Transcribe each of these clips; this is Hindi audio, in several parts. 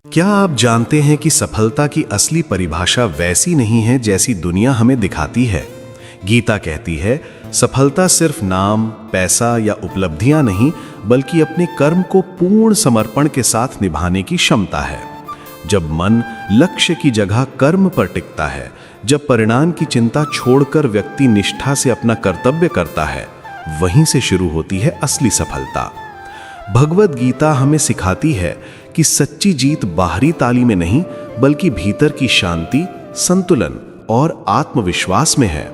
क्या आप जानते हैं कि सफलता की असली परिभाषा वैसी नहीं है जैसी दुनिया हमें दिखाती है। गीता कहती है, सफलता सिर्फ नाम, पैसा या उपलब्धियां नहीं, बल्कि अपने कर्म को पूर्ण समर्पण के साथ निभाने की क्षमता है। जब मन लक्ष्य की जगह कर्म पर टिकता है, जब परिणाम की चिंता छोड़कर व्यक्ति निष्ठा से अपना कर्तव्य करता है, वहीं से शुरू होती है असली सफलता। भगवद गीता हमें सिखाती है कि सच्ची जीत बाहरी ताली में नहीं, बल्कि भीतर की शांति, संतुलन और आत्मविश्वास में है।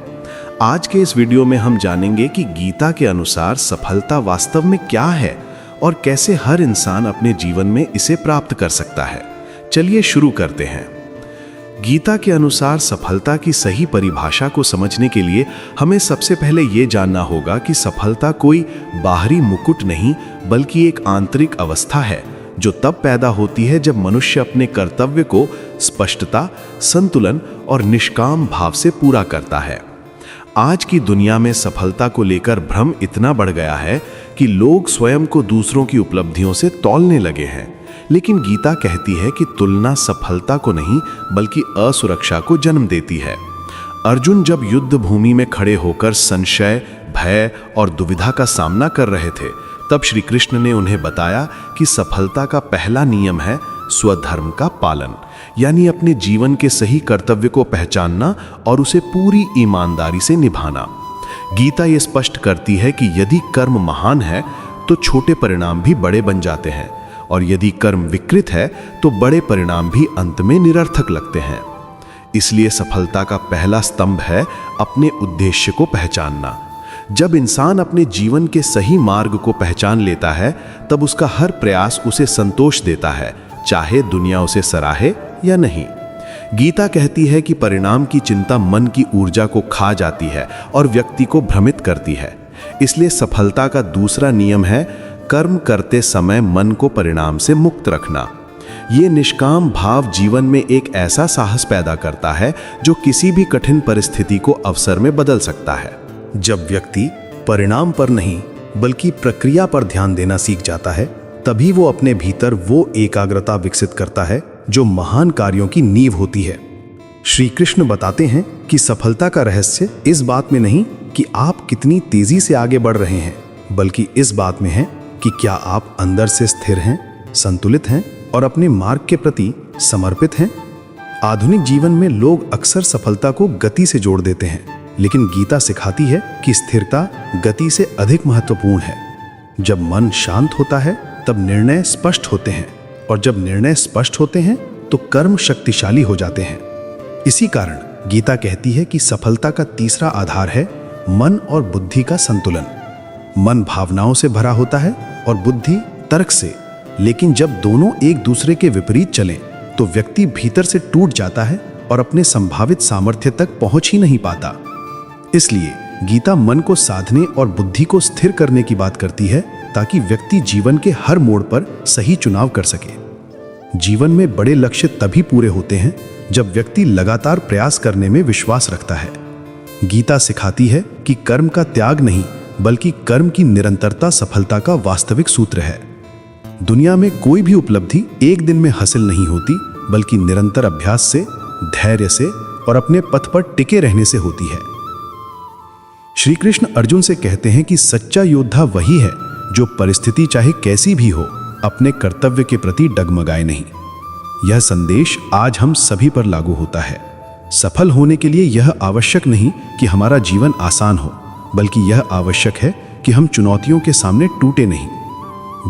आज के इस वीडियो में हम जानेंगे कि गीता के अनुसार सफलता वास्तव में क्या है और कैसे हर इंसान अपने जीवन में इसे प्राप्त कर सकता है। चलिए शुरू करते हैं। गीता के अनुसार सफलता की सही परिभाषा को समझने के लिए हमें सबसे पहले ये जानना होगा कि सफलता कोई बाहरी मुकुट नहीं, बल्कि एक आंतरिक अवस्था है जो तब पैदा होती है जब मनुष्य अपने कर्तव्य को स्पष्टता, संतुलन और निष्काम भाव से पूरा करता है। आज की दुनिया में सफलता को लेकर भ्रम इतना बढ़ गया है कि लोग स्वयं को दूसरों की उपलब्धियों से तौलने लगे हैं। लेकिन गीता कहती है कि तुलना सफलता को नहीं, बल्कि असुरक्षा को जन्म देती है। अर्जुन जब युद्ध भूमि में खड़े होकर संशय, भय और दुविधा का सामना कर रहे थे, तब श्री कृष्ण ने उन्हें बताया कि सफलता का पहला नियम है स्वधर्म का पालन, यानी अपने जीवन के सही कर्तव्य को पहचानना और उसे पूरी ईमानदारी से निभाना। गीता ये स्पष्ट करती है कि यदि कर्म महान है तो छोटे परिणाम भी बड़े बन जाते हैं, और यदि कर्म विकृत है तो बड़े परिणाम भी अंत में निरर्थक लगते हैं। इसलिए सफलता का पहला स्तंभ है अपने उद्देश्य को पहचानना। जब इंसान अपने जीवन के सही मार्ग को पहचान लेता है, तब उसका हर प्रयास उसे संतोष देता है, चाहे दुनिया उसे सराहे या नहीं। गीता कहती है कि परिणाम की चिंता मन की ऊर्जा को खा जाती है और व्यक्ति को भ्रमित करती है। इसलिए सफलता का दूसरा नियम है कर्म करते समय मन को परिणाम से मुक्त रखना। ये निष्काम भाव जीवन में एक ऐसा साहस पैदा करता है जो किसी भी कठिन परिस्थिति को अवसर में बदल सकता है। जब व्यक्ति परिणाम पर नहीं, बल्कि प्रक्रिया पर ध्यान देना सीख जाता है, तभी वो अपने भीतर वो एकाग्रता विकसित करता है जो महान कार्यों की नींव होती है। श्री कृष्ण बताते हैं कि सफलता का रहस्य इस बात में नहीं कि आप कितनी तेजी से आगे बढ़ रहे हैं, बल्कि इस बात में है कि क्या आप अंदर से स्थिर हैं, संतुलित हैं और अपने मार्ग के प्रति समर्पित हैं। आधुनिक जीवन में लोग अक्सर सफलता को गति से जोड़ देते हैं, लेकिन गीता सिखाती है कि स्थिरता गति से अधिक महत्वपूर्ण है। जब मन शांत होता है तब निर्णय स्पष्ट होते हैं, और जब निर्णय स्पष्ट होते हैं तो कर्म शक्तिशाली हो जाते हैं। इसी कारण गीता कहती है कि सफलता का तीसरा आधार है मन और बुद्धि का संतुलन। मन भावनाओं से भरा होता है और बुद्धि तर्क से, लेकिन जब दोनों एक दूसरे के विपरीत चलें तो व्यक्ति भीतर से टूट जाता है और अपने संभावित सामर्थ्य तक पहुंच ही नहीं पाता। इसलिए गीता मन को साधने और बुद्धि को स्थिर करने की बात करती है, ताकि व्यक्ति जीवन के हर मोड़ पर सही चुनाव कर सके। जीवन में बड़े लक्ष्य तभी पूरे होते हैं जब व्यक्ति लगातार प्रयास करने में विश्वास रखता है। गीता सिखाती है कि कर्म का त्याग नहीं, बल्कि कर्म की निरंतरता सफलता का वास्तविक सूत्र है। दुनिया में कोई भी उपलब्धि एक दिन में हासिल नहीं होती, बल्कि निरंतर अभ्यास से, धैर्य से और अपने पथ पर टिके रहने से होती है। श्री कृष्ण अर्जुन से कहते हैं कि सच्चा योद्धा वही है जो परिस्थिति चाहे कैसी भी हो, अपने कर्तव्य के प्रति डगमगाए नहीं। यह संदेश आज हम सभी पर लागू होता है। सफल होने के लिए यह आवश्यक नहीं कि हमारा जीवन आसान हो, बल्कि यह आवश्यक है कि हम चुनौतियों के सामने टूटे नहीं।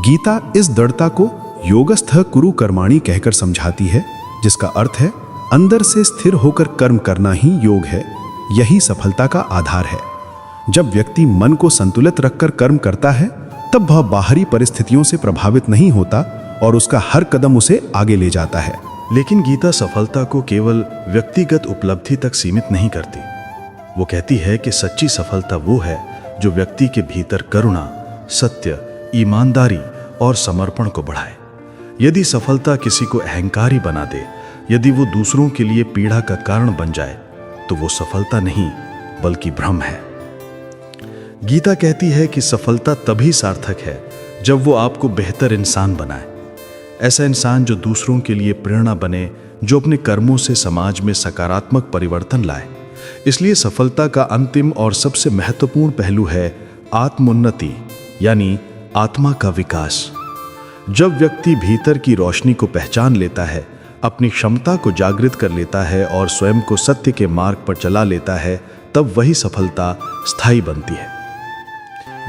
गीता इस दृढ़ता को योगस्थः कुरु कर्माणि कहकर समझाती है, जिसका अर्थ है अंदर से स्थिर होकर कर्म करना ही योग है। यही सफलता का आधार है। जब व्यक्ति मन को संतुलित रखकर कर्म करता है, तब वह बाहरी परिस्थितियों से प्रभावित नहीं होता और उसका हर कदम उसे आगे ले जाता है। लेकिन गीता सफलता को केवल व्यक्तिगत उपलब्धि तक सीमित नहीं करती। वो कहती है कि सच्ची सफलता वो है जो व्यक्ति के भीतर करुणा, सत्य, ईमानदारी और समर्पण को बढ़ाए। यदि सफलता किसी को अहंकारी बना दे, यदि वो दूसरों के लिए पीड़ा का कारण बन जाए, तो वो सफलता नहीं बल्कि भ्रम है। गीता कहती है कि सफलता तभी सार्थक है जब वो आपको बेहतर इंसान बनाए। ऐसा इंसान जो दूसरों के लिए प्रेरणा बने, जो अपने कर्मों से समाज में सकारात्मक परिवर्तन लाए। इसलिए सफलता का अंतिम और सबसे महत्वपूर्ण पहलू है आत्मोन्नति, यानी आत्मा का विकास। जब व्यक्ति भीतर की रोशनी को पहचान लेता है, अपनी क्षमता को जागृत कर लेता है और स्वयं को सत्य के मार्ग पर चला लेता है, तब वही सफलता स्थायी बनती है।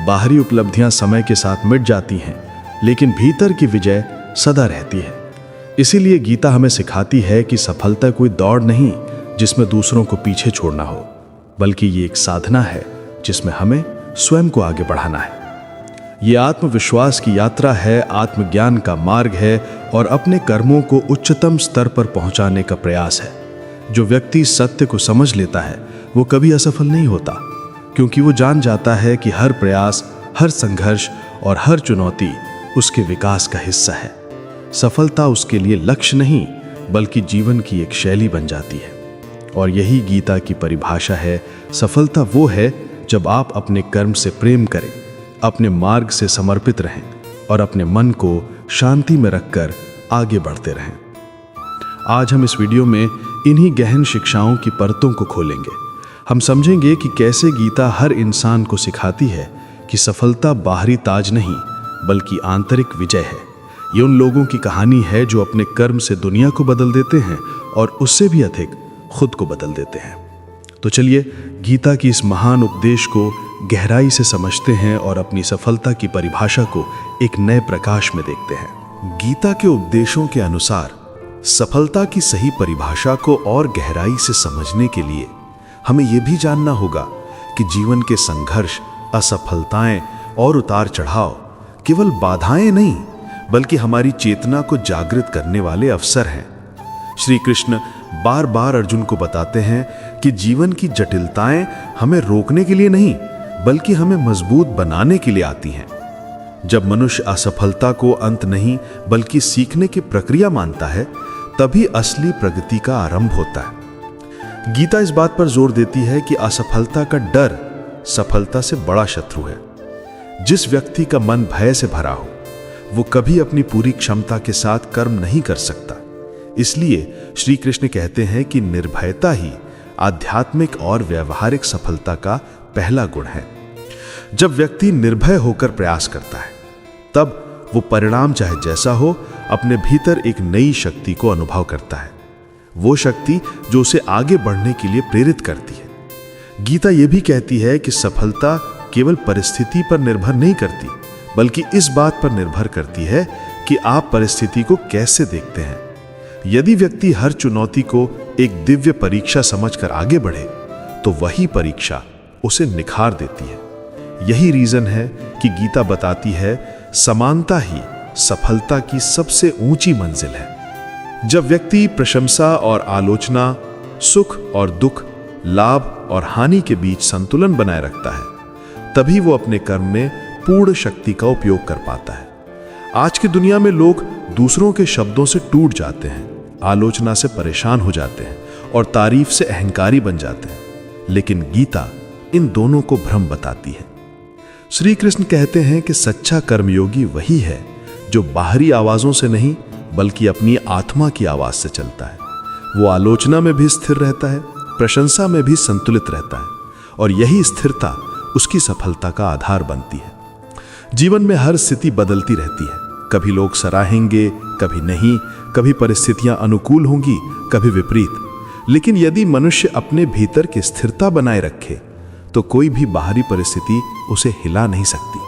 बाहरी उपलब्धियां समय के साथ मिट जाती हैं, लेकिन भीतर की विजय सदा रहती है। इसीलिए गीता हमें सिखाती है कि सफलता कोई दौड़ नहीं जिसमें दूसरों को पीछे छोड़ना हो, बल्कि ये एक साधना है जिसमें हमें स्वयं को आगे बढ़ाना है। ये आत्मविश्वास की यात्रा है, आत्मज्ञान का मार्ग है और अपने कर्मों को उच्चतम स्तर पर पहुंचाने का प्रयास है। जो व्यक्ति सत्य को समझ लेता है वो कभी असफल नहीं होता, क्योंकि वो जान जाता है कि हर प्रयास, हर संघर्ष और हर चुनौती उसके विकास का हिस्सा है। सफलता उसके लिए लक्ष्य नहीं, बल्कि जीवन की एक शैली बन जाती है। और यही गीता की परिभाषा है। सफलता वो है जब आप अपने कर्म से प्रेम करें, अपने मार्ग से समर्पित रहें और अपने मन को शांति में रखकर आगे बढ़ते रहें। आज हम इस वीडियो में इन्हीं गहन शिक्षाओं की परतों को खोलेंगे। हम समझेंगे कि कैसे गीता हर इंसान को सिखाती है कि सफलता बाहरी ताज नहीं, बल्कि आंतरिक विजय है। ये उन लोगों की कहानी है जो अपने कर्म से दुनिया को बदल देते हैं और उससे भी अधिक खुद को बदल देते हैं। तो चलिए गीता की इस महान उपदेश को गहराई से समझते हैं और अपनी सफलता की परिभाषा को एक नए प्रकाश में देखते हैं। गीता के उपदेशों के अनुसार सफलता की सही परिभाषा को और गहराई से समझने के लिए हमें यह भी जानना होगा कि जीवन के संघर्ष, असफलताएं और उतार चढ़ाव केवल बाधाएं नहीं, बल्कि हमारी चेतना को जागृत करने वाले अवसर हैं। श्री कृष्ण बार बार अर्जुन को बताते हैं कि जीवन की जटिलताएं हमें रोकने के लिए नहीं, बल्कि हमें मजबूत बनाने के लिए आती हैं। जब मनुष्य असफलता को अंत नहीं, बल्कि सीखने की प्रक्रिया मानता है, तभी असली प्रगति का आरंभ होता है। गीता इस बात पर जोर देती है कि असफलता का डर सफलता से बड़ा शत्रु है। जिस व्यक्ति का मन भय से भरा हो, वो कभी अपनी पूरी क्षमता के साथ कर्म नहीं कर सकता। इसलिए श्री कृष्ण कहते हैं कि निर्भयता ही आध्यात्मिक और व्यवहारिक सफलता का पहला गुण है। जब व्यक्ति निर्भय होकर प्रयास करता है, तब वो परिणाम चाहे जैसा हो, अपने भीतर एक नई शक्ति को अनुभव करता है। वो शक्ति जो उसे आगे बढ़ने के लिए प्रेरित करती है। गीता यह भी कहती है कि सफलता केवल परिस्थिति पर निर्भर नहीं करती, बल्कि इस बात पर निर्भर करती है कि आप परिस्थिति को कैसे देखते हैं। यदि व्यक्ति हर चुनौती को एक दिव्य परीक्षा समझकर आगे बढ़े, तो वही परीक्षा उसे निखार देती है। यही रीजन है कि गीता बताती है, समानता ही सफलता की सबसे ऊंची मंजिल है। जब व्यक्ति प्रशंसा और आलोचना, सुख और दुख, लाभ और हानि के बीच संतुलन बनाए रखता है, तभी वो अपने कर्म में पूर्ण शक्ति का उपयोग कर पाता है। आज की दुनिया में लोग दूसरों के शब्दों से टूट जाते हैं, आलोचना से परेशान हो जाते हैं और तारीफ से अहंकारी बन जाते हैं। लेकिन गीता इन दोनों को भ्रम बताती है। श्री कृष्ण कहते हैं कि सच्चा कर्मयोगी वही है जो बाहरी आवाजों से नहीं, बल्कि अपनी आत्मा की आवाज से चलता है। वो आलोचना में भी स्थिर रहता है, प्रशंसा में भी संतुलित रहता है, और यही स्थिरता उसकी सफलता का आधार बनती है। जीवन में हर स्थिति बदलती रहती है। कभी लोग सराहेंगे, कभी नहीं, कभी परिस्थितियां अनुकूल होंगी, कभी विपरीत। लेकिन यदि मनुष्य अपने भीतर की स्थिरता बनाए रखे, तो कोई भी बाहरी परिस्थिति उसे हिला नहीं सकती।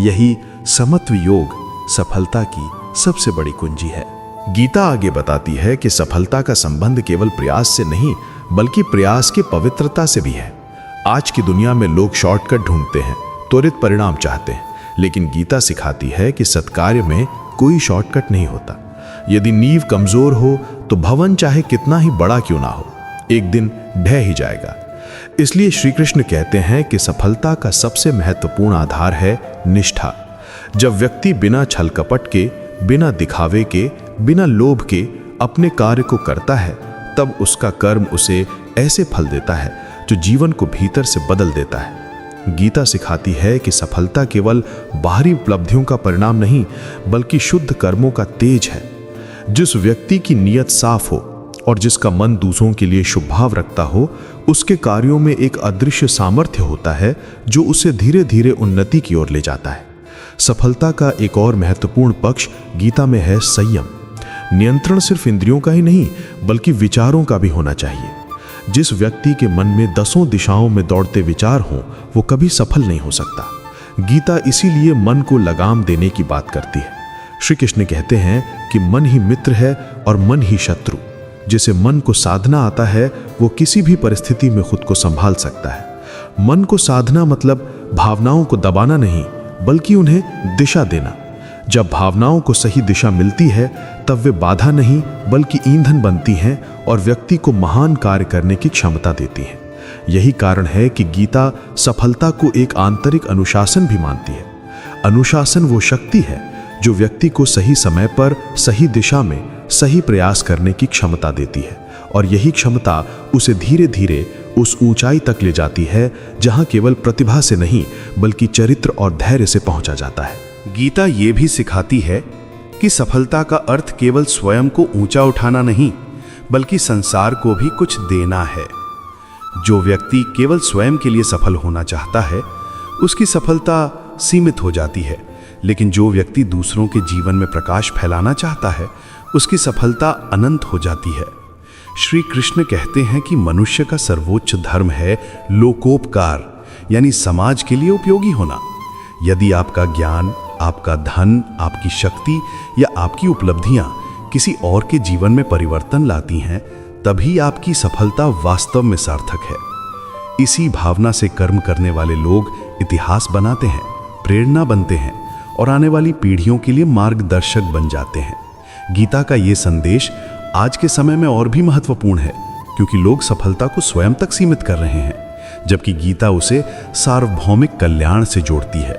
यही समत्व योग सफलता की सबसे बड़ी कुंजी है। गीता आगे बताती है कि सफलता का संबंध केवल प्रयास से नहीं, बल्कि प्रयास की पवित्रता से भी है। आज की दुनिया में लोग शॉर्टकट ढूंढते हैं, त्वरित परिणाम चाहते हैं, लेकिन गीता सिखाती है कि सत्कार्य में कोई शॉर्टकट नहीं होता। यदि नींव कमजोर हो तो भवन चाहे कितना ही बड़ा क्यों ना हो, एक दिन ढह ही जाएगा। इसलिए श्री कृष्ण कहते हैं कि सफलता का सबसे महत्वपूर्ण आधार है निष्ठा। जब व्यक्ति बिना छल कपट के, बिना दिखावे के, बिना लोभ के अपने कार्य को करता है, तब उसका कर्म उसे ऐसे फल देता है जो जीवन को भीतर से बदल देता है। गीता सिखाती है कि सफलता केवल बाहरी उपलब्धियों का परिणाम नहीं, बल्कि शुद्ध कर्मों का तेज है। जिस व्यक्ति की नीयत साफ हो और जिसका मन दूसरों के लिए शुभ भाव रखता हो, उसके कार्यों में एक अदृश्य सामर्थ्य होता है जो उसे धीरे धीरे उन्नति की ओर ले जाता है। सफलता का एक और महत्वपूर्ण पक्ष गीता में है संयम। नियंत्रण सिर्फ इंद्रियों का ही नहीं, बल्कि विचारों का भी होना चाहिए। जिस व्यक्ति के मन में 10 दिशाओं में दौड़ते विचार हों, वो कभी सफल नहीं हो सकता। गीता इसीलिए मन को लगाम देने की बात करती है। श्री कृष्ण कहते हैं कि मन ही मित्र है और मन ही शत्रु। जिसे मन को साधना आता है, वो किसी भी परिस्थिति में खुद को संभाल सकता है। मन को साधना मतलब भावनाओं को दबाना नहीं, बल्कि उन्हें दिशा देना। जब भावनाओं को सही दिशा मिलती है, तब वे बाधा नहीं बल्कि ईंधन बनती हैं और व्यक्ति को महान कार्य करने की क्षमता देती हैं। यही कारण है कि गीता सफलता को एक आंतरिक अनुशासन भी मानती है। अनुशासन वो शक्ति है जो व्यक्ति को सही समय पर सही दिशा में सही प्रयास करने की क्षमता देती है, और यही क्षमता उसे धीरे धीरे उस ऊंचाई तक ले जाती है जहां केवल प्रतिभा से नहीं, बल्कि चरित्र और धैर्य से पहुंचा जाता है। गीता ये भी सिखाती है कि सफलता का अर्थ केवल स्वयं को ऊंचा उठाना नहीं, बल्कि संसार को भी कुछ देना है। जो व्यक्ति केवल स्वयं के लिए सफल होना चाहता है, उसकी सफलता सीमित हो जाती है, लेकिन जो व्यक्ति दूसरों के जीवन में प्रकाश फैलाना चाहता है, उसकी सफलता अनंत हो जाती है। श्री कृष्ण कहते हैं कि मनुष्य का सर्वोच्च धर्म है लोकोपकार, यानी समाज के लिए उपयोगी होना। यदि आपका ज्ञान, आपका धन, आपकी शक्ति या आपकी उपलब्धियां किसी और के जीवन में परिवर्तन लाती हैं, तभी आपकी सफलता वास्तव में सार्थक है। इसी भावना से कर्म करने वाले लोग इतिहास बनाते हैं, प्रेरणा बनते हैं और आने वाली पीढ़ियों के लिए मार्गदर्शक बन जाते हैं। गीता का ये संदेश आज के समय में और भी महत्वपूर्ण है, क्योंकि लोग सफलता को स्वयं तक सीमित कर रहे हैं, जबकि गीता उसे सार्वभौमिक कल्याण से जोड़ती है।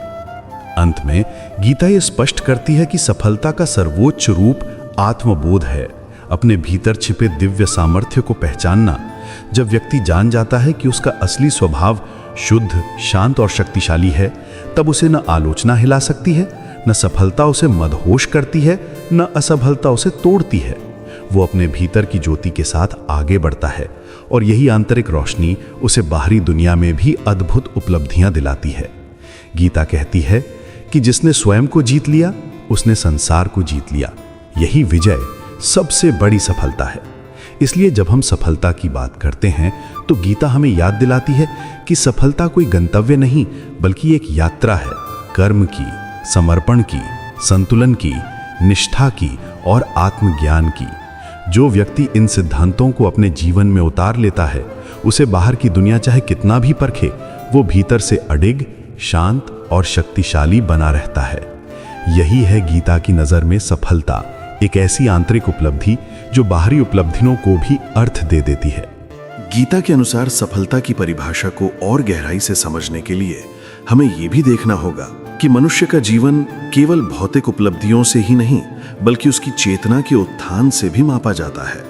अंत में गीता ये स्पष्ट करती है कि सफलता का सर्वोच्च रूप आत्मबोध है, अपने भीतर छिपे दिव्य सामर्थ्य को पहचानना। जब व्यक्ति जान जाता है कि उसका असली स्वभाव शुद्ध, शांत और शक्तिशाली है, तब उसे न आलोचना हिला सकती है, न सफलता उसे मदहोश करती है, न असफलता उसे तोड़ती है। वो अपने भीतर की ज्योति के साथ आगे बढ़ता है, और यही आंतरिक रोशनी उसे बाहरी दुनिया में भी अद्भुत उपलब्धियां दिलाती है। गीता कहती है कि जिसने स्वयं को जीत लिया, उसने संसार को जीत लिया। यही विजय सबसे बड़ी सफलता है। इसलिए जब हम सफलता की बात करते हैं, तो गीता हमें याद दिलाती है कि सफलता कोई गंतव्य नहीं, बल्कि एक यात्रा है, कर्म की, समर्पण की, संतुलन की, निष्ठा की और आत्मज्ञान की। जो व्यक्ति इन सिद्धांतों को अपने जीवन में उतार लेता है, उसे बाहर की दुनिया चाहे कितना भी परखे, वो भीतर से अडिग, शांत और शक्तिशाली बना रहता है। यही है गीता की नज़र में सफलता, एक ऐसी आंतरिक उपलब्धि जो बाहरी उपलब्धियों को भी अर्थ दे देती है। गीता के अनुसार सफलता की परिभाषा को और गहराई से समझने के लिए हमें यह भी देखना होगा कि मनुष्य का जीवन केवल भौतिक उपलब्धियों से ही नहीं, बल्कि उसकी चेतना के उत्थान से भी मापा जाता है।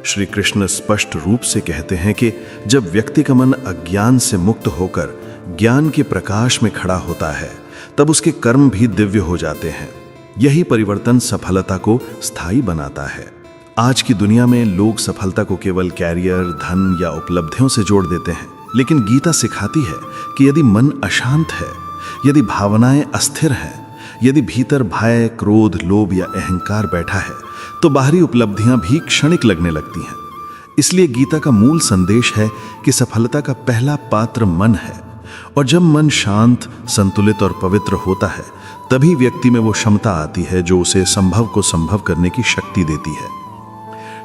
श्री कृष्ण स्पष्ट रूप से कहते हैं कि जब व्यक्ति का मन अज्ञान से मुक्त होकर ज्ञान के प्रकाश में खड़ा होता है, तब उसके कर्म भी दिव्य हो जाते हैं। यही परिवर्तन सफलता को स्थायी बनाता है। आज की दुनिया में लोग सफलता को केवल कैरियर, धन या उपलब्धियों से जोड़ देते हैं, लेकिन गीता सिखाती है कि यदि मन अशांत है, यदि भावनाएं अस्थिर हैं, यदि भीतर भय, क्रोध, लोभ या अहंकार बैठा है, तो बाहरी उपलब्धियां भी क्षणिक लगने लगती हैं। इसलिए गीता का मूल संदेश है कि सफलता का पहला पात्र मन है, और जब मन शांत, संतुलित और पवित्र होता है, तभी व्यक्ति में वो क्षमता आती है जो उसे संभव को संभव करने की शक्ति देती है।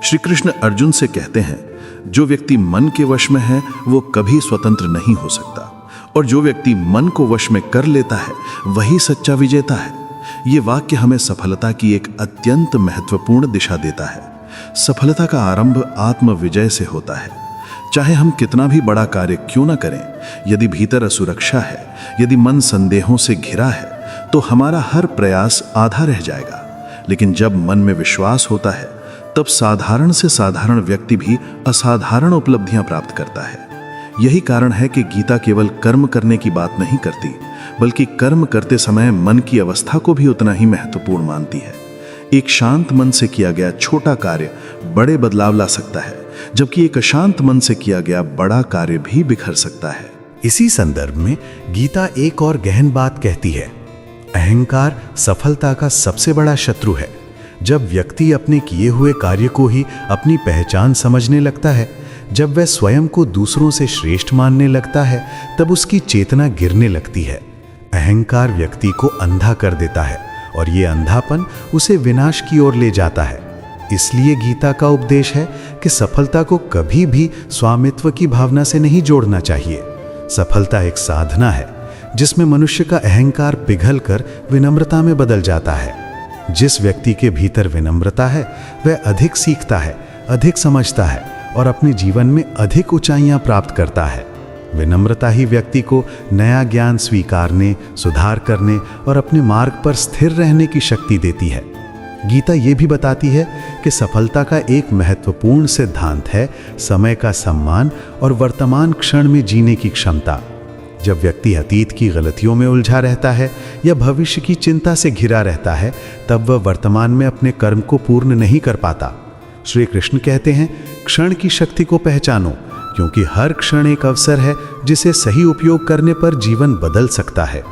श्री कृष्ण अर्जुन से कहते हैं, जो व्यक्ति मन के वश में है, वो कभी स्वतंत्र नहीं हो सकता, और जो व्यक्ति मन को वश में कर लेता है, वही सच्चा विजेता है। ये वाक्य हमें सफलता की एक अत्यंत महत्वपूर्ण दिशा देता है। सफलता का आरंभ आत्म विजय से होता है। चाहे हम कितना भी बड़ा कार्य क्यों न करें, यदि भीतर असुरक्षा है, यदि मन संदेहों से घिरा है, तो हमारा हर प्रयास आधा रह जाएगा। लेकिन जब मन में विश्वास होता है, तब साधारण से साधारण व्यक्ति भी असाधारण उपलब्धियां प्राप्त करता है। यही कारण है कि गीता केवल कर्म करने की बात नहीं करती, बल्कि कर्म करते समय मन की अवस्था को भी उतना ही महत्वपूर्ण मानती है। एक शांत मन से किया गया छोटा कार्य बड़े बदलाव ला सकता है, जबकि एक अशांत मन से किया गया बड़ा कार्य भी बिखर सकता है। इसी संदर्भ में गीता एक और गहन बात कहती है। अहंकार सफलता का सबसे बड़ा शत्रु है। जब व्यक्ति अपने किए हुए कार्य को ही अपनी पहचान समझने लगता है, जब वह स्वयं को दूसरों से श्रेष्ठ मानने लगता है, तब उसकी चेतना गिरने लगती है। अहंकार व्यक्ति को अंधा कर देता है और ये अंधापन उसे विनाश की ओर ले जाता है। इसलिए गीता का उपदेश है कि सफलता को कभी भी स्वामित्व की भावना से नहीं जोड़ना चाहिए। सफलता एक साधना है जिसमें मनुष्य का अहंकार पिघलकर विनम्रता में बदल जाता है। जिस व्यक्ति के भीतर विनम्रता है, वह अधिक सीखता है, अधिक समझता है और अपने जीवन में अधिक ऊंचाइयां प्राप्त करता है। विनम्रता ही व्यक्ति को नया ज्ञान स्वीकारने, सुधार करने और अपने मार्ग पर स्थिर रहने की शक्ति देती है। गीता ये भी बताती है कि सफलता का एक महत्वपूर्ण सिद्धांत है समय का सम्मान और वर्तमान क्षण में जीने की क्षमता। जब व्यक्ति अतीत की गलतियों में उलझा रहता है या भविष्य की चिंता से घिरा रहता है, तब वह वर्तमान में अपने कर्म को पूर्ण नहीं कर पाता। श्री कृष्ण कहते हैं, क्षण की शक्ति को पहचानो, क्योंकि हर क्षण एक अवसर है जिसे सही उपयोग करने पर जीवन बदल सकता है।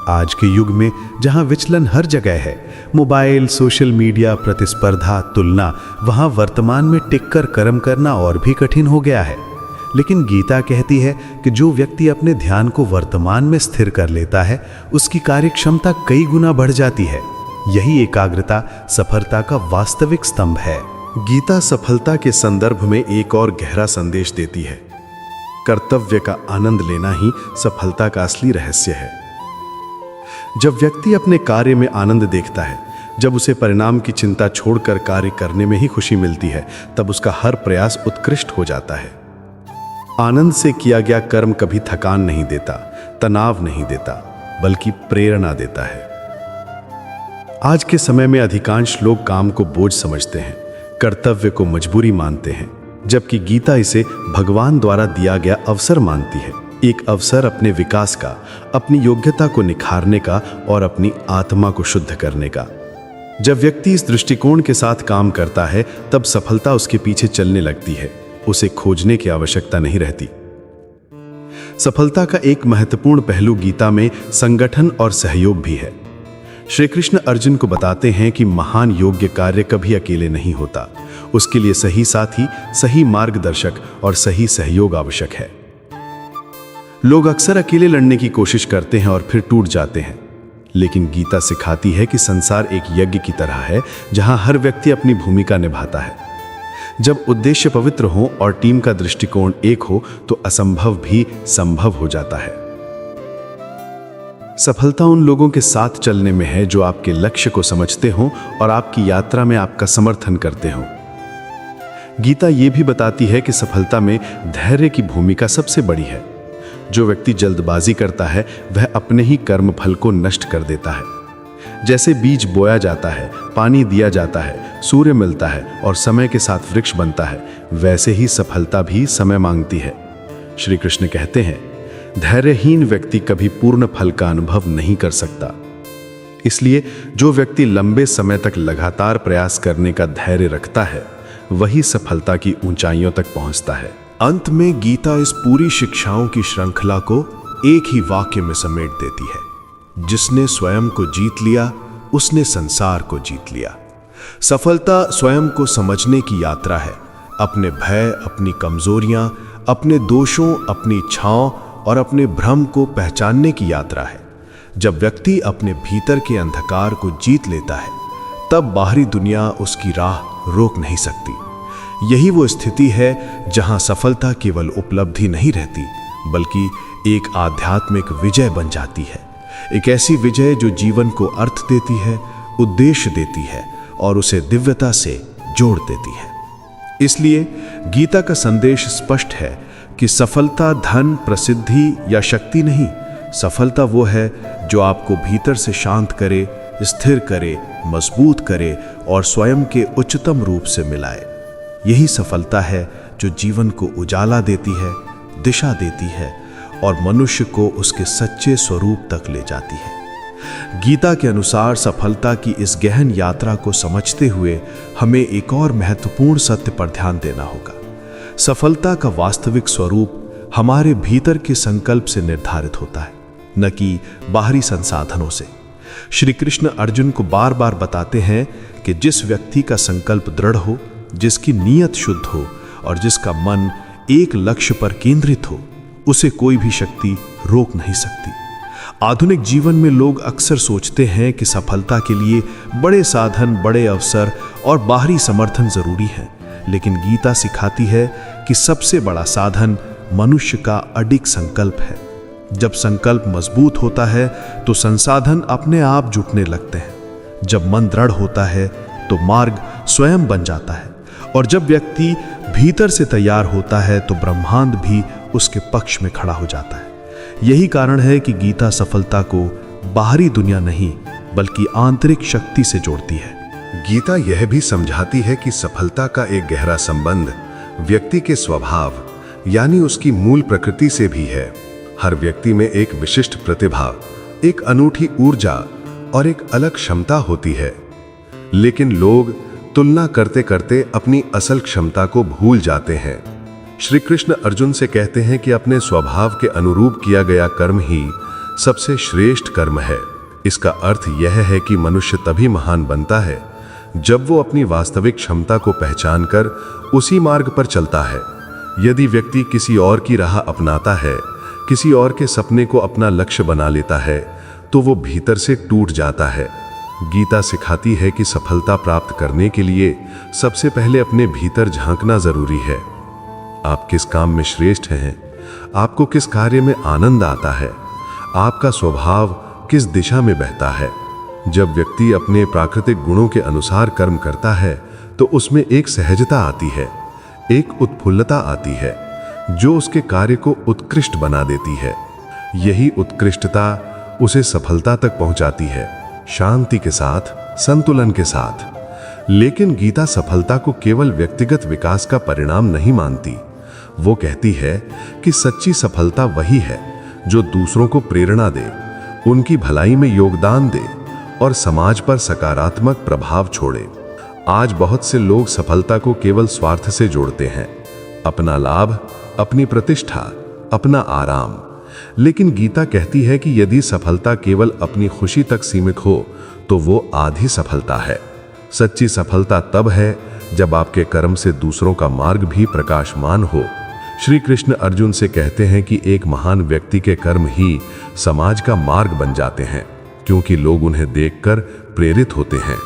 आज के युग में जहां विचलन हर जगह है, मोबाइल, सोशल मीडिया, प्रतिस्पर्धा, तुलना, वहां वर्तमान में टिककर कर्म करना और भी कठिन हो गया है। लेकिन गीता कहती है कि जो व्यक्ति अपने ध्यान को वर्तमान में स्थिर कर लेता है, उसकी कार्य क्षमता कई गुना बढ़ जाती है। यही एकाग्रता सफलता का वास्तविक स्तंभ है। गीता सफलता के संदर्भ में एक और गहरा संदेश देती है। कर्तव्य का आनंद लेना ही सफलता का असली रहस्य है। जब व्यक्ति अपने कार्य में आनंद देखता है, जब उसे परिणाम की चिंता छोड़कर कार्य करने में ही खुशी मिलती है, तब उसका हर प्रयास उत्कृष्ट हो जाता है। आनंद से किया गया कर्म कभी थकान नहीं देता, तनाव नहीं देता, बल्कि प्रेरणा देता है। आज के समय में अधिकांश लोग काम को बोझ समझते हैं, कर्तव्य को मजबूरी मानते हैं, जबकि गीता इसे भगवान द्वारा दिया गया अवसर मानती है। एक अवसर अपने विकास का, अपनी योग्यता को निखारने का और अपनी आत्मा को शुद्ध करने का। जब व्यक्ति इस दृष्टिकोण के साथ काम करता है, तब सफलता उसके पीछे चलने लगती है, उसे खोजने की आवश्यकता नहीं रहती। सफलता का एक महत्वपूर्ण पहलू गीता में संगठन और सहयोग भी है। श्री कृष्ण अर्जुन को बताते हैं कि महान योग्य कार्य कभी अकेले नहीं होता, उसके लिए सही साथी, सही मार्गदर्शक और सही सहयोग आवश्यक है। लोग अक्सर अकेले लड़ने की कोशिश करते हैं और फिर टूट जाते हैं, लेकिन गीता सिखाती है कि संसार एक यज्ञ की तरह है जहां हर व्यक्ति अपनी भूमिका निभाता है। जब उद्देश्य पवित्र हो और टीम का दृष्टिकोण एक हो, तो असंभव भी संभव हो जाता है। सफलता उन लोगों के साथ चलने में है जो आपके लक्ष्य को समझते हों और आपकी यात्रा में आपका समर्थन करते हों। गीता ये भी बताती है कि सफलता में धैर्य की भूमिका सबसे बड़ी है। जो व्यक्ति जल्दबाजी करता है, वह अपने ही कर्म फल को नष्ट कर देता है। जैसे बीज बोया जाता है, पानी दिया जाता है, सूर्य मिलता है और समय के साथ वृक्ष बनता है, वैसे ही सफलता भी समय मांगती है। श्री कृष्ण कहते हैं, धैर्यहीन व्यक्ति कभी पूर्ण फल का अनुभव नहीं कर सकता। इसलिए जो व्यक्ति लंबे समय तक लगातार प्रयास करने का धैर्य रखता है, वही सफलता की ऊंचाइयों तक पहुंचता है। अंत में गीता इस पूरी शिक्षाओं की श्रृंखला को एक ही वाक्य में समेट देती है, जिसने स्वयं को जीत लिया, उसने संसार को जीत लिया। सफलता स्वयं को समझने की यात्रा है, अपने भय, अपनी कमजोरियां, अपने दोषों, अपनी इच्छाओं और अपने भ्रम को पहचानने की यात्रा है। जब व्यक्ति अपने भीतर के अंधकार को जीत लेता है, तब बाहरी दुनिया उसकी राह रोक नहीं सकती। यही वो स्थिति है जहां सफलता केवल उपलब्धि नहीं रहती, बल्कि एक आध्यात्मिक विजय बन जाती है। एक ऐसी विजय जो जीवन को अर्थ देती है, उद्देश्य देती है और उसे दिव्यता से जोड़ देती है। इसलिए गीता का संदेश स्पष्ट है कि सफलता धन, प्रसिद्धि या शक्ति नहीं, सफलता वो है जो आपको भीतर से शांत करे, स्थिर करे, मजबूत करे और स्वयं के उच्चतम रूप से मिलाए। यही सफलता है जो जीवन को उजाला देती है, दिशा देती है और मनुष्य को उसके सच्चे स्वरूप तक ले जाती है। गीता के अनुसार सफलता की इस गहन यात्रा को समझते हुए हमें एक और महत्वपूर्ण सत्य पर ध्यान देना होगा। सफलता का वास्तविक स्वरूप हमारे भीतर के संकल्प से निर्धारित होता है, न कि बाहरी संसाधनों से। श्री कृष्ण अर्जुन को बार बार बताते हैं कि जिस व्यक्ति का संकल्प दृढ़ हो, जिसकी नीयत शुद्ध हो और जिसका मन एक लक्ष्य पर केंद्रित हो, उसे कोई भी शक्ति रोक नहीं सकती। आधुनिक जीवन में लोग अक्सर सोचते हैं कि सफलता के लिए बड़े साधन, बड़े अवसर और बाहरी समर्थन जरूरी हैं, लेकिन गीता सिखाती है कि सबसे बड़ा साधन मनुष्य का अडिग संकल्प है। जब संकल्प मजबूत होता है तो संसाधन अपने आप जुटने लगते हैं। जब मन दृढ़ होता है तो मार्ग स्वयं बन जाता है, और जब व्यक्ति भीतर से तैयार होता है तो ब्रह्मांड भी उसके पक्ष में खड़ा हो जाता है। यही कारण है कि गीता सफलता को बाहरी दुनिया नहीं बल्कि आंतरिक शक्ति से जोड़ती है। गीता यह भी समझाती है कि सफलता का एक गहरा संबंध व्यक्ति के स्वभाव यानी उसकी मूल प्रकृति से भी है। हर व्यक्ति में एक विशिष्ट प्रतिभा, एक अनूठी ऊर्जा और एक अलग क्षमता होती है, लेकिन लोग तुलना करते करते अपनी असल क्षमता को भूल जाते हैं। श्री कृष्ण अर्जुन से कहते हैं कि अपने स्वभाव के अनुरूप किया गया कर्म ही सबसे श्रेष्ठ कर्म है। इसका अर्थ यह है कि मनुष्य तभी महान बनता है जब वो अपनी वास्तविक क्षमता को पहचानकर उसी मार्ग पर चलता है। यदि व्यक्ति किसी और की राह अपनाता है, किसी और के सपने को अपना लक्ष्य बना लेता है, तो वो भीतर से टूट जाता है। गीता सिखाती है कि सफलता प्राप्त करने के लिए सबसे पहले अपने भीतर झांकना जरूरी है। आप किस काम में श्रेष्ठ हैं, आपको किस कार्य में आनंद आता है, आपका स्वभाव किस दिशा में बहता है। जब व्यक्ति अपने प्राकृतिक गुणों के अनुसार कर्म करता है तो उसमें एक सहजता आती है, एक उत्फुल्लता आती है जो उसके कार्य को उत्कृष्ट बना देती है। यही उत्कृष्टता उसे सफलता तक पहुंचाती है, शांति के साथ, संतुलन के साथ। लेकिन गीता सफलता को केवल व्यक्तिगत विकास का परिणाम नहीं मानती। वो कहती है कि सच्ची सफलता वही है जो दूसरों को प्रेरणा दे, उनकी भलाई में योगदान दे और समाज पर सकारात्मक प्रभाव छोड़े। आज बहुत से लोग सफलता को केवल स्वार्थ से जोड़ते हैं, अपना लाभ, अपनी प्रतिष्ठा, अपना आराम। लेकिन गीता कहती है कि यदि सफलता केवल अपनी खुशी तक सीमित हो तो वो आधी सफलता है। सच्ची सफलता तब है जब आपके कर्म से दूसरों का मार्ग भी प्रकाशमान हो। श्री कृष्ण अर्जुन से कहते हैं कि एक महान व्यक्ति के कर्म ही समाज का मार्ग बन जाते हैं, क्योंकि लोग उन्हें देखकर प्रेरित होते हैं।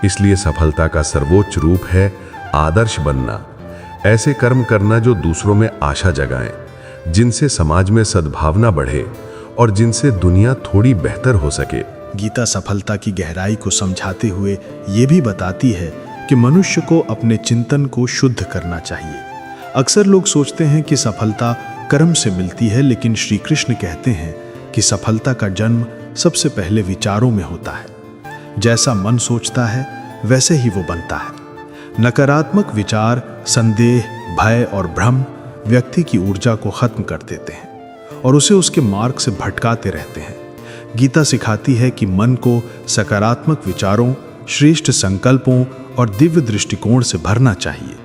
इसलिए सफलता का सर्वोच्च रूप है आदर्श बनना, ऐसे कर्म करना जो दूसरों में आशा जगाएं, जिनसे समाज में सद्भावना बढ़े और जिनसे दुनिया थोड़ी बेहतर हो सके। गीता सफलता की गहराई को समझाते हुए ये भी बताती है कि मनुष्य को अपने चिंतन को शुद्ध करना चाहिए। अक्सर लोग सोचते हैं कि सफलता कर्म से मिलती है, लेकिन श्री कृष्ण कहते हैं कि सफलता का जन्म सबसे पहले विचारों में होता है। जैसा मन सोचता है वैसे ही वो बनता है। नकारात्मक विचार, संदेह, भय और भ्रम व्यक्ति की ऊर्जा को खत्म कर देते हैं और उसे उसके मार्ग से भटकाते रहते हैं। गीता सिखाती है कि मन को सकारात्मक विचारों, श्रेष्ठ संकल्पों और दिव्य दृष्टिकोण से भरना चाहिए।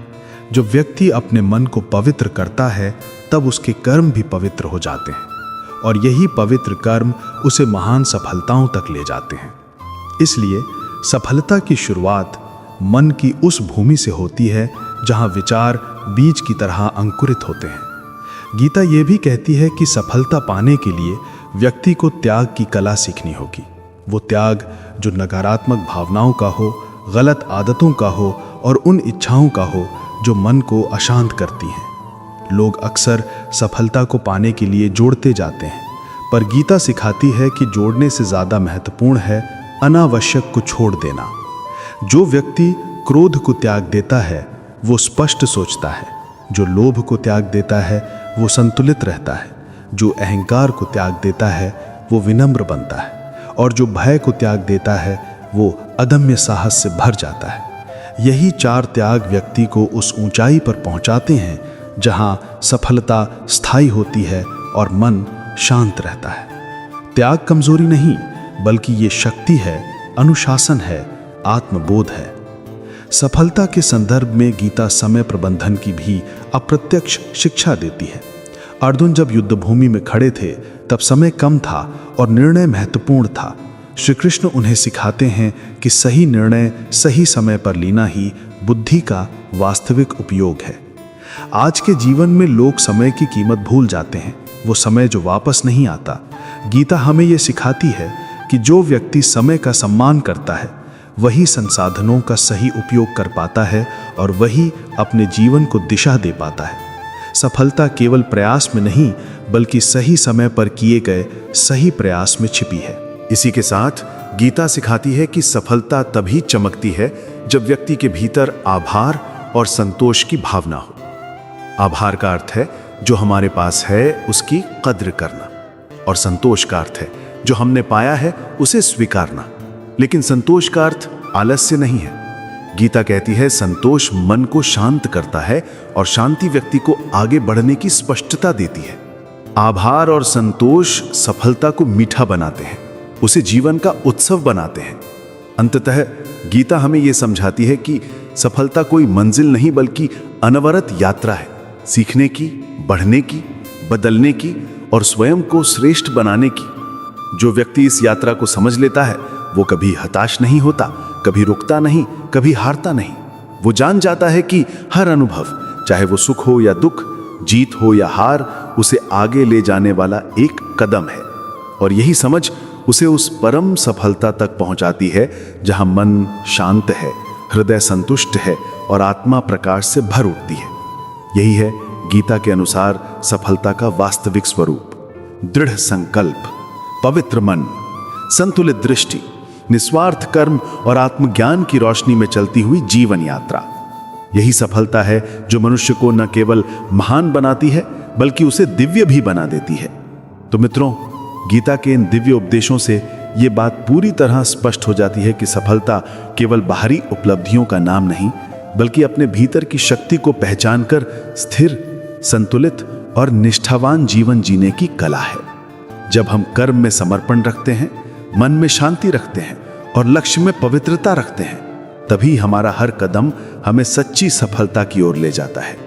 जब व्यक्ति अपने मन को पवित्र करता है तब उसके कर्म भी पवित्र हो जाते हैं और यही पवित्र कर्म उसे महान सफलताओं तक ले जाते हैं। इसलिए सफलता की शुरुआत मन की उस भूमि से होती है जहां विचार बीज की तरह अंकुरित होते हैं। गीता यह भी कहती है कि सफलता पाने के लिए व्यक्ति को त्याग की कला सीखनी होगी। वो त्याग जो नकारात्मक भावनाओं का हो, गलत आदतों का हो और उन इच्छाओं का हो जो मन को अशांत करती हैं। लोग अक्सर सफलता को पाने के लिए जोड़ते जाते हैं, पर गीता सिखाती है कि जोड़ने से ज्यादा महत्वपूर्ण है अनावश्यक को छोड़ देना। जो व्यक्ति क्रोध को त्याग देता है वो स्पष्ट सोचता है, जो लोभ को त्याग देता है वो संतुलित रहता है, जो अहंकार को त्याग देता है वो विनम्र बनता है और जो भय को त्याग देता है वो अदम्य साहस से भर जाता है। यही चार त्याग व्यक्ति को उस ऊंचाई पर पहुंचाते हैं जहां सफलता स्थायी होती है और मन शांत रहता है। त्याग कमजोरी नहीं, बल्कि ये शक्ति है, अनुशासन है, आत्मबोध है। सफलता के संदर्भ में गीता समय प्रबंधन की भी अप्रत्यक्ष शिक्षा देती है। अर्जुन जब युद्ध भूमि में खड़े थे तब समय कम था और निर्णय महत्वपूर्ण था। श्री कृष्ण उन्हें सिखाते हैं कि सही निर्णय सही समय पर लेना ही बुद्धि का वास्तविक उपयोग है। आज के जीवन में लोग समय की कीमत भूल जाते हैं, वो समय जो वापस नहीं आता। गीता हमें ये सिखाती है कि जो व्यक्ति समय का सम्मान करता है वही संसाधनों का सही उपयोग कर पाता है और वही अपने जीवन को दिशा दे पाता है। सफलता केवल प्रयास में नहीं, बल्कि सही समय पर किए गए सही प्रयास में छिपी है। इसी के साथ गीता सिखाती है कि सफलता तभी चमकती है जब व्यक्ति के भीतर आभार और संतोष की भावना हो। आभार का अर्थ है जो हमारे पास है उसकी कद्र करना, और संतोष का अर्थ है जो हमने पाया है उसे स्वीकारना। लेकिन संतोष का अर्थ आलस्य नहीं है। गीता कहती है संतोष मन को शांत करता है और शांति व्यक्ति को आगे बढ़ने की स्पष्टता देती है। आभार और संतोष सफलता को मीठा बनाते हैं, उसे जीवन का उत्सव बनाते हैं। अंततः गीता हमें यह समझाती है कि सफलता कोई मंजिल नहीं, बल्कि अनवरत यात्रा है, सीखने की, बढ़ने की, बदलने की और स्वयं को श्रेष्ठ बनाने की। जो व्यक्ति इस यात्रा को समझ लेता है वो कभी हताश नहीं होता, कभी रुकता नहीं, कभी हारता नहीं। वो जान जाता है कि हर अनुभव, चाहे वो सुख हो या दुख, जीत हो या हार, उसे आगे ले जाने वाला एक कदम है। और यही समझ उसे उस परम सफलता तक पहुंचाती है जहां मन शांत है, हृदय संतुष्ट है और आत्मा प्रकाश से भर उठती है। यही है गीता के अनुसार सफलता का वास्तविक स्वरूप। दृढ़ संकल्प, पवित्र मन, संतुलित दृष्टि, निस्वार्थ कर्म और आत्मज्ञान की रोशनी में चलती हुई जीवन यात्रा। यही सफलता है जो मनुष्य को न केवल महान बनाती है बल्कि उसे दिव्य भी बना देती है। तो मित्रों, गीता के इन दिव्य उपदेशों से ये बात पूरी तरह स्पष्ट हो जाती है कि सफलता केवल बाहरी उपलब्धियों का नाम नहीं, बल्कि अपने भीतर की शक्ति को पहचान कर स्थिर, संतुलित और निष्ठावान जीवन जीने की कला है। जब हम कर्म में समर्पण रखते हैं, मन में शांति रखते हैं और लक्ष्य में पवित्रता रखते हैं, तभी हमारा हर कदम हमें सच्ची सफलता की ओर ले जाता है।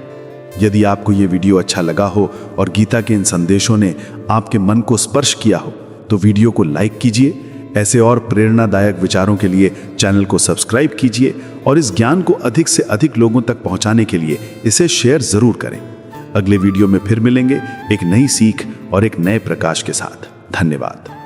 यदि आपको ये वीडियो अच्छा लगा हो और गीता के इन संदेशों ने आपके मन को स्पर्श किया हो तो वीडियो को लाइक कीजिए। ऐसे और प्रेरणादायक विचारों के लिए चैनल को सब्सक्राइब कीजिए और इस ज्ञान को अधिक से अधिक लोगों तक पहुंचाने के लिए इसे शेयर जरूर करें। अगले वीडियो में फिर मिलेंगे एक नई सीख और एक नए प्रकाश के साथ। धन्यवाद।